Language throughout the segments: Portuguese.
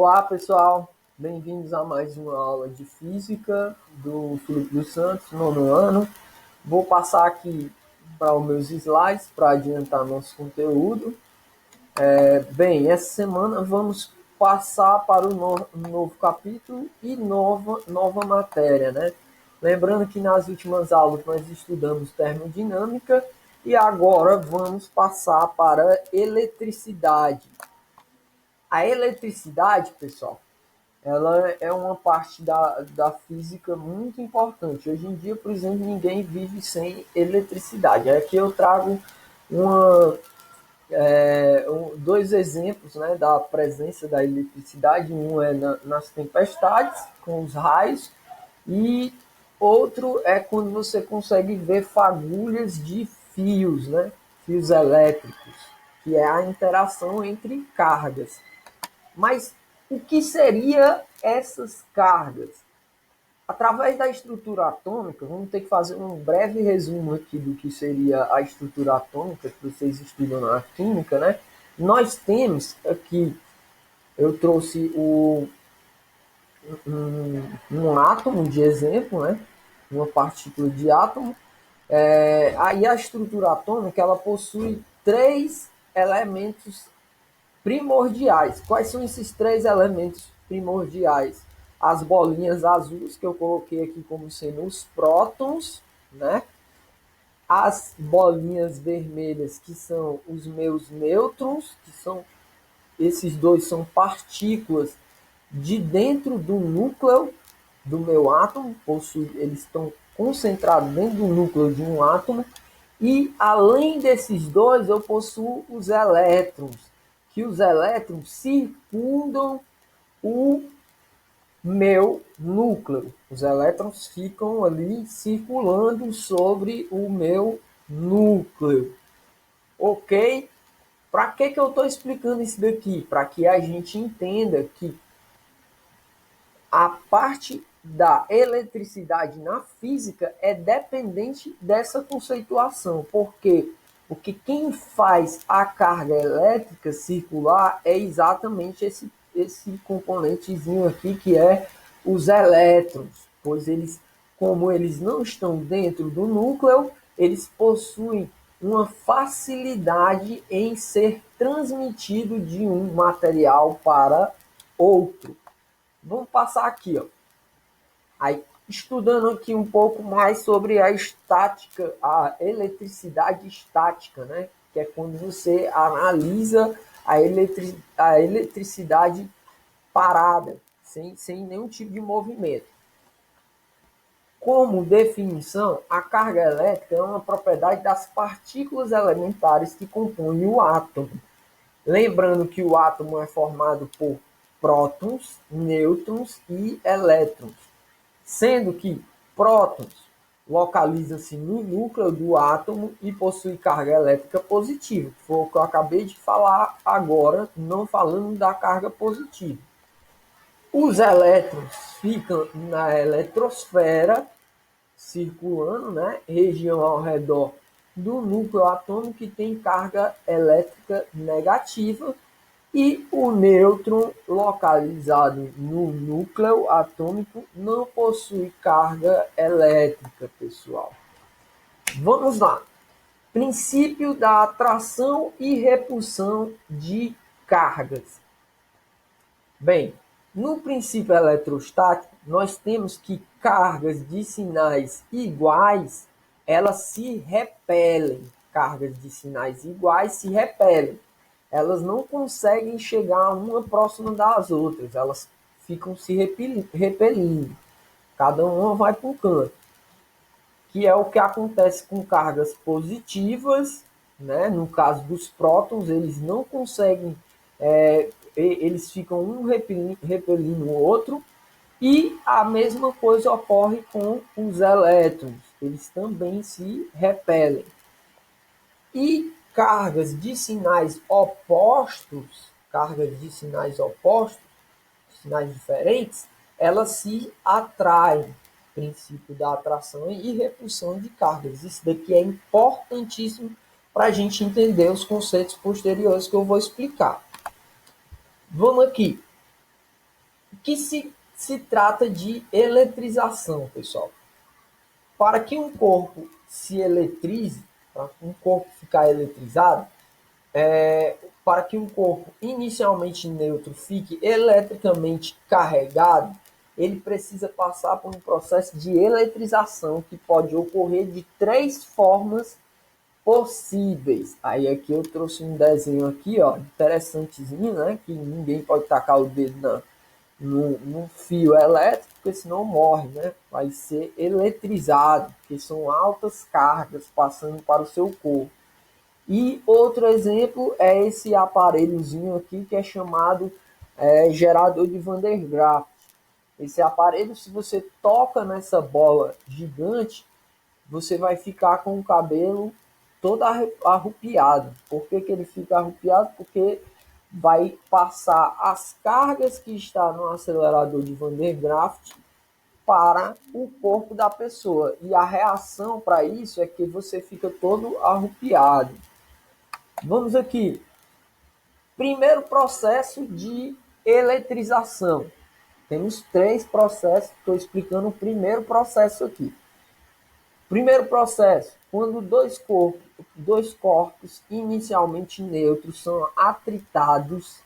Olá, pessoal. Bem-vindos a mais uma aula de Física do Felipe dos Santos, nono ano. Vou passar aqui para os meus slides para adiantar nosso conteúdo. Bem, essa semana vamos passar para o novo capítulo e nova matéria, né? Lembrando que nas últimas aulas nós estudamos termodinâmica e agora vamos passar para eletricidade. A eletricidade, pessoal, ela é uma parte da física muito importante. Hoje em dia, por exemplo, ninguém vive sem eletricidade. Aqui eu trago dois exemplos, né, da presença da eletricidade. Um é nas tempestades, com os raios, e outro é quando você consegue ver fagulhas de fios, né, fios elétricos, que é a interação entre cargas. Mas o que seria essas cargas? Através da estrutura atômica, vamos ter que fazer um breve resumo aqui do que seria a estrutura atômica, que vocês estudam na química, né? Nós temos aqui, eu trouxe um átomo de exemplo, né? Uma partícula de átomo. Aí a estrutura atômica, ela possui três elementos primordiais. Quais são esses três elementos primordiais? As bolinhas azuis, que eu coloquei aqui como sendo os prótons, né? As bolinhas vermelhas, que são os meus nêutrons, que são esses dois são partículas de dentro do núcleo do meu átomo, eles estão concentrados dentro do núcleo de um átomo, e além desses dois eu possuo os elétrons, que os elétrons circundam o meu núcleo. Os elétrons ficam ali circulando sobre o meu núcleo. Ok? Para que eu estou explicando isso daqui? Para que a gente entenda que a parte da eletricidade na física é dependente dessa conceituação. Por quê? Porque quem faz a carga elétrica circular é exatamente esse componentezinho aqui, que é os elétrons. Pois eles, como eles não estão dentro do núcleo, eles possuem uma facilidade em ser transmitido de um material para outro. Vamos passar aqui, ó. Aí, estudando aqui um pouco mais sobre a estática, a eletricidade estática, né? Que é quando você analisa a eletricidade parada, sem nenhum tipo de movimento. Como definição, a carga elétrica é uma propriedade das partículas elementares que compõem o átomo. Lembrando que o átomo é formado por prótons, nêutrons e elétrons, sendo que prótons localiza-se no núcleo do átomo e possui carga elétrica positiva, que foi o que eu acabei de falar agora, não falando da carga positiva. Os elétrons ficam na eletrosfera, circulando, né, região ao redor do núcleo atômico, que tem carga elétrica negativa, e o nêutron, localizado no núcleo atômico, não possui carga elétrica, pessoal. Vamos lá. Princípio da atração e repulsão de cargas. Bem, no princípio eletrostático, nós temos que cargas de sinais iguais, elas se repelem. Cargas de sinais iguais se repelem. Elas não conseguem chegar uma próxima das outras, elas ficam se repelindo. Cada uma vai para um canto. Que é o que acontece com cargas positivas, né? No caso dos prótons, eles não conseguem, eles ficam um repelindo o outro, e a mesma coisa ocorre com os elétrons, eles também se repelem. E cargas de sinais opostos, sinais diferentes, elas se atraem. Princípio da atração e repulsão de cargas. Isso daqui é importantíssimo para a gente entender os conceitos posteriores que eu vou explicar. Vamos aqui. que se trata de eletrização, pessoal. Para que um corpo se eletrize, para um corpo ficar eletrizado, para que um corpo inicialmente neutro fique eletricamente carregado, ele precisa passar por um processo de eletrização que pode ocorrer de três formas possíveis. Aí aqui eu trouxe um desenho aqui, ó, interessantezinho, né? Que ninguém pode tacar o dedo no fio elétrico, porque senão morre, né? Vai ser eletrizado, porque são altas cargas passando para o seu corpo. E outro exemplo é esse aparelhozinho aqui que é chamado gerador de Van der Graaf. Esse aparelho, se você toca nessa bola gigante, você vai ficar com o cabelo todo arrupiado. Por que, que ele fica arrupiado? Porque vai passar as cargas que está no acelerador de Van der Graaf para o corpo da pessoa. E a reação para isso é que você fica todo arrupiado. Vamos aqui. Primeiro processo de eletrização. Temos três processos, estou explicando o primeiro processo aqui. Primeiro processo, quando dois corpos inicialmente neutros são atritados,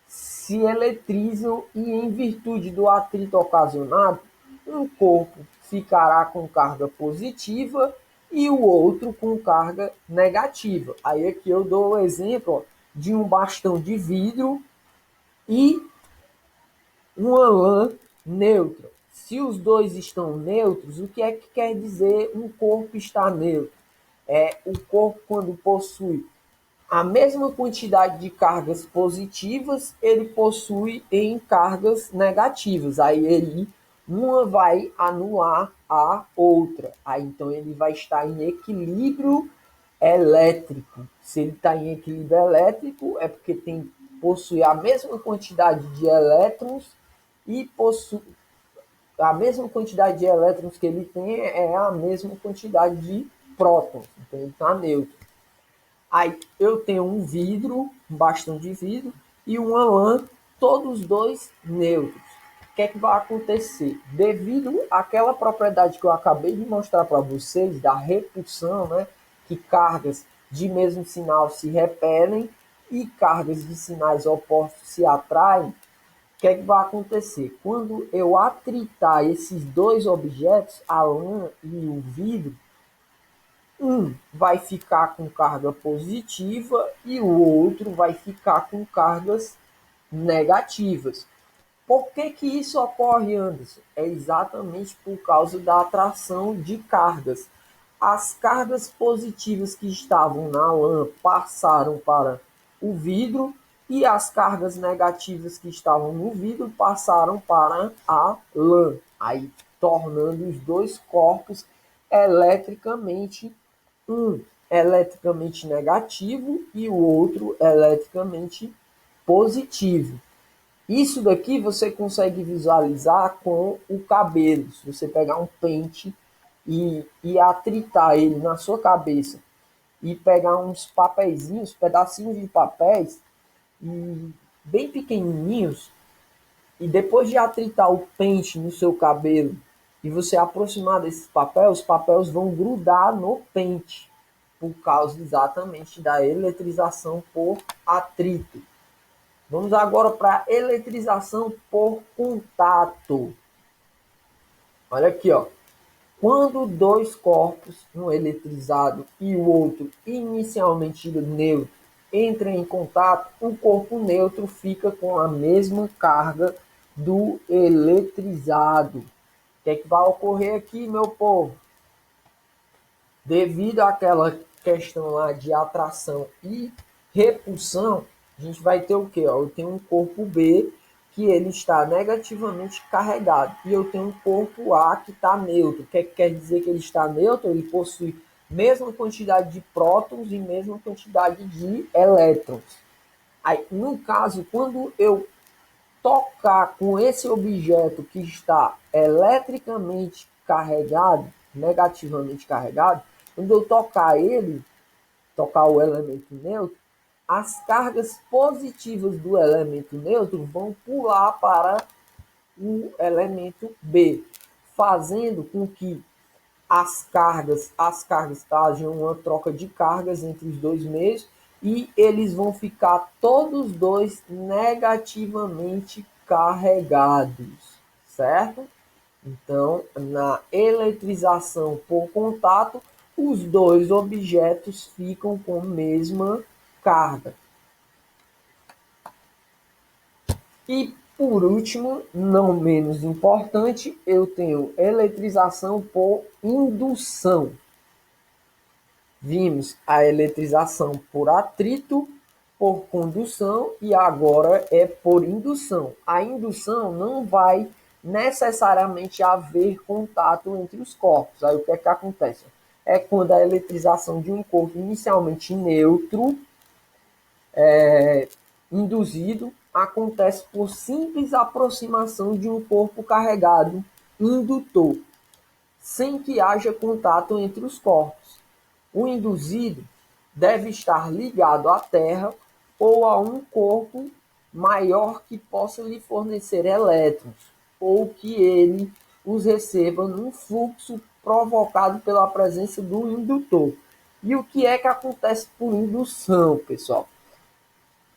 se eletrizam e, em virtude do atrito ocasionado, um corpo ficará com carga positiva e o outro com carga negativa. Aí aqui eu dou o exemplo, ó, de um bastão de vidro e uma lã neutra. Se os dois estão neutros, o que é que quer dizer um corpo estar neutro? O corpo, quando possui a mesma quantidade de cargas positivas, ele possui em cargas negativas. Aí uma vai anular a outra. Aí então ele vai estar em equilíbrio elétrico. Se ele está em equilíbrio elétrico, é porque possui a mesma quantidade de elétrons e possui a mesma quantidade de elétrons que ele tem é a mesma quantidade de prótons. Então ele está neutro. Aí eu tenho um vidro, um bastão de vidro e uma lã, todos dois neutros. O que é que vai acontecer? Devido àquela propriedade que eu acabei de mostrar para vocês, da repulsão, né? Que cargas de mesmo sinal se repelem e cargas de sinais opostos se atraem. O que é que vai acontecer? Quando eu atritar esses dois objetos, a lã e o vidro, um vai ficar com carga positiva e o outro vai ficar com cargas negativas. Por que que isso ocorre, Anderson? É exatamente por causa da atração de cargas. As cargas positivas que estavam na lã passaram para o vidro e as cargas negativas que estavam no vidro passaram para a lã, aí tornando os dois corpos eletricamente, um eletricamente negativo e o outro eletricamente positivo. Isso daqui você consegue visualizar com o cabelo. Se você pegar um pente e atritar ele na sua cabeça e pegar uns papeizinhos, pedacinhos de papéis bem pequenininhos, e depois de atritar o pente no seu cabelo e você aproximar desses papéis, os papéis vão grudar no pente por causa exatamente da eletrização por atrito. Vamos agora para a eletrização por contato. Olha aqui, ó. Quando dois corpos, um eletrizado e o outro inicialmente neutro, entram em contato, o corpo neutro fica com a mesma carga do eletrizado. O que é que vai ocorrer aqui, meu povo? Devido àquela questão lá de atração e repulsão, a gente vai ter o quê? Eu tenho um corpo B que ele está negativamente carregado e eu tenho um corpo A que está neutro. O que quer dizer que ele está neutro? Ele possui mesma quantidade de prótons e mesma quantidade de elétrons. Aí, no caso, quando eu tocar com esse objeto que está eletricamente carregado, negativamente carregado, quando eu tocar ele, tocar o elemento neutro, as cargas positivas do elemento neutro vão pular para o elemento B, fazendo com que as cargas hajam uma troca de cargas entre os dois meios e eles vão ficar todos dois negativamente carregados, certo? Então, na eletrização por contato, os dois objetos ficam com a mesma carga. E, por último, não menos importante, eu tenho eletrização por indução. Vimos a eletrização por atrito, por condução e agora é por indução. A indução não vai necessariamente haver contato entre os corpos. Aí o que é que acontece? É quando a eletrização de um corpo inicialmente neutro, induzido, acontece por simples aproximação de um corpo carregado indutor, sem que haja contato entre os corpos. O induzido deve estar ligado à Terra ou a um corpo maior que possa lhe fornecer elétrons, ou que ele os receba num fluxo provocado pela presença do indutor. E o que é que acontece por indução, pessoal?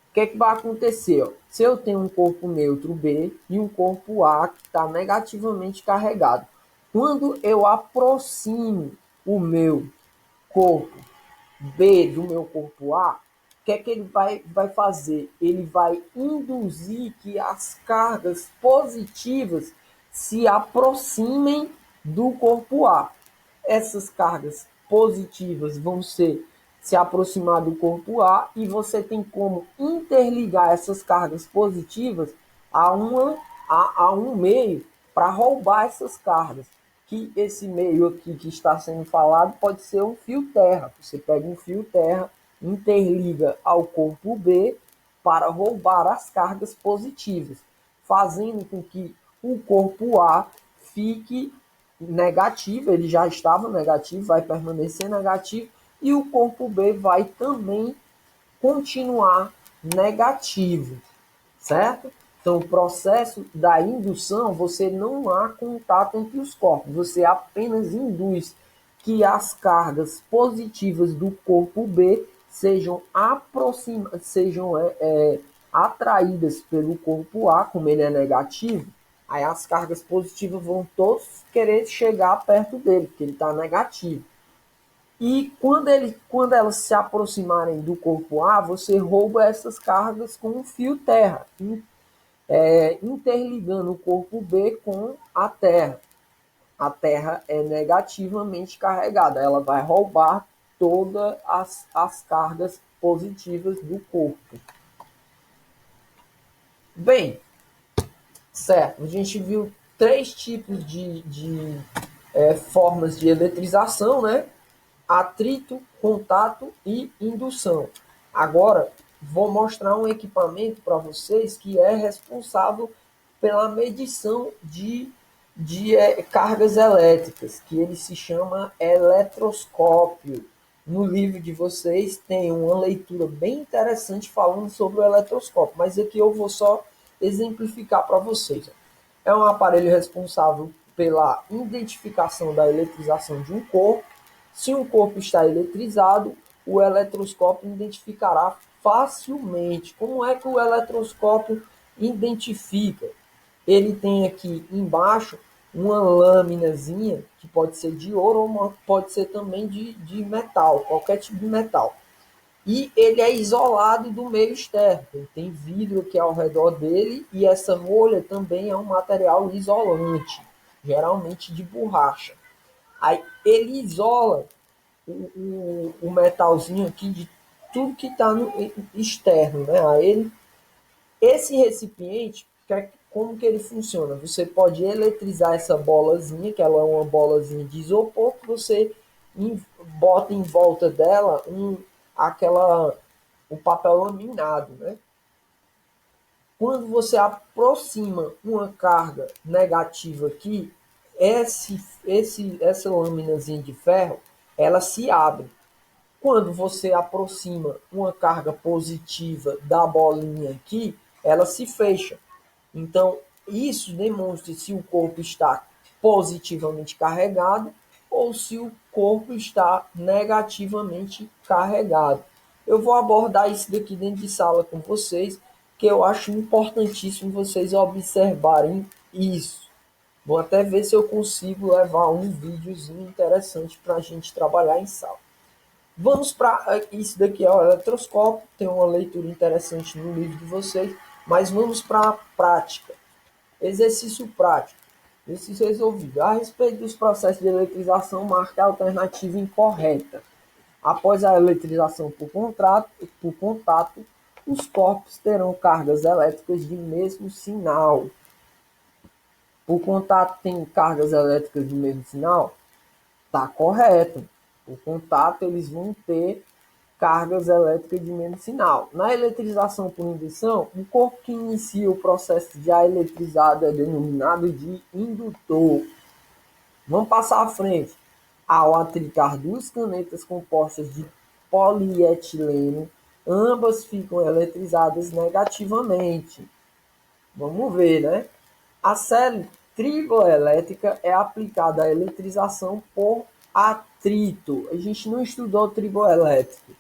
O que é que vai acontecer? Se eu tenho um corpo neutro B e um corpo A que está negativamente carregado, quando eu aproximo o meu corpo B do meu corpo A, o que é que ele vai fazer? Ele vai induzir que as cargas positivas se aproximem do corpo A. Essas cargas positivas vão se aproximar do corpo A e você tem como interligar essas cargas positivas a um meio para roubar essas cargas. Que esse meio aqui que está sendo falado pode ser um fio terra. Você pega um fio terra, interliga ao corpo B para roubar as cargas positivas, fazendo com que o corpo A fique negativo, ele já estava negativo, vai permanecer negativo, e o corpo B vai também continuar negativo, certo? Então, o processo da indução, você não há contato entre os corpos, você apenas induz que as cargas positivas do corpo B sejam atraídas pelo corpo A, como ele é negativo, aí as cargas positivas vão todos querer chegar perto dele, porque ele está negativo. E quando elas se aproximarem do corpo A, você rouba essas cargas com um fio terra, interligando o corpo B com a Terra. A Terra é negativamente carregada, ela vai roubar todas as cargas positivas do corpo. Bem, certo, a gente viu três tipos de formas de eletrização, né? Atrito, contato e indução. Agora, vou mostrar um equipamento para vocês que é responsável pela medição de cargas elétricas, que ele se chama eletroscópio. No livro de vocês tem uma leitura bem interessante falando sobre o eletroscópio, mas aqui eu vou só exemplificar para vocês. É um aparelho responsável pela identificação da eletrização de um corpo. Se um corpo está eletrizado, o eletroscópio identificará facilmente. Como é que o eletroscópio identifica? Ele tem aqui embaixo uma lâminazinha, que pode ser de ouro ou pode ser também de metal, qualquer tipo de metal. E ele é isolado do meio externo. Ele tem vidro aqui ao redor dele e essa rolha também é um material isolante, geralmente de borracha. Aí ele isola o metalzinho aqui de tudo que está no externo, né? Aí esse recipiente, como que ele funciona? Você pode eletrizar essa bolazinha, que ela é uma bolazinha de isopor, que você bota em volta dela um papel laminado, né? Quando você aproxima uma carga negativa aqui, essa laminazinha de ferro, ela se abre. Quando você aproxima uma carga positiva da bolinha aqui, ela se fecha. Então, Isso demonstra se o corpo está positivamente carregado ou se o corpo está negativamente carregado. Eu vou abordar isso daqui dentro de sala com vocês, que eu acho importantíssimo vocês observarem isso. Vou até ver se eu consigo levar um videozinho interessante para a gente trabalhar em sala. Vamos para isso daqui é o eletroscópio, tem uma leitura interessante no livro de vocês, mas vamos para a prática. Exercício prático. Exercício resolvido. A respeito dos processos de eletrização, marque a alternativa incorreta. Após a eletrização por contato, os corpos terão cargas elétricas de mesmo sinal. Por contato tem cargas elétricas de mesmo sinal? Está correto. Por contato eles vão ter cargas elétricas de mesmo sinal. Na eletrização por indução, o corpo que inicia o processo já eletrizado é denominado de indutor. Vamos passar à frente. Ao atritar duas canetas compostas de polietileno, ambas ficam eletrizadas negativamente. Vamos ver, né? A série triboelétrica é aplicada à eletrização por atrito. A gente não estudou triboelétrico.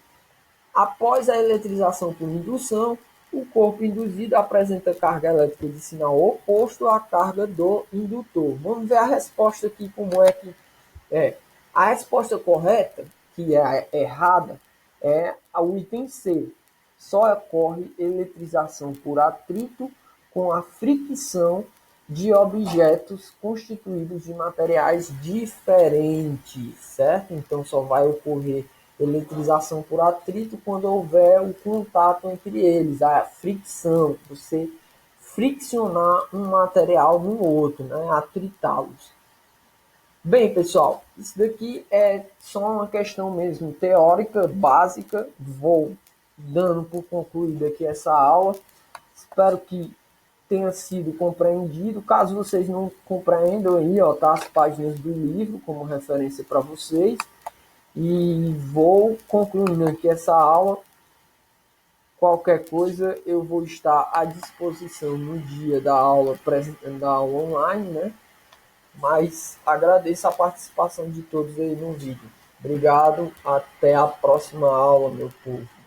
Após a eletrização por indução, o corpo induzido apresenta carga elétrica de sinal oposto à carga do indutor. Vamos ver a resposta aqui, como é que é. A resposta correta, que é a errada, é o item C. Só ocorre eletrização por atrito com a fricção de objetos constituídos de materiais diferentes, certo? Então só vai ocorrer eletrização por atrito quando houver o contato entre eles, a fricção, você friccionar um material no outro, né? Atritá-los. Bem, pessoal, isso daqui é só uma questão mesmo teórica, básica. Vou dando por concluída aqui essa aula. Espero que tenha sido compreendido. Caso vocês não compreendam, aí, ó, tá as páginas do livro como referência para vocês. E vou concluindo aqui essa aula. Qualquer coisa eu vou estar à disposição no dia da aula online, né? Mas agradeço a participação de todos aí no vídeo. Obrigado, até a próxima aula, meu povo.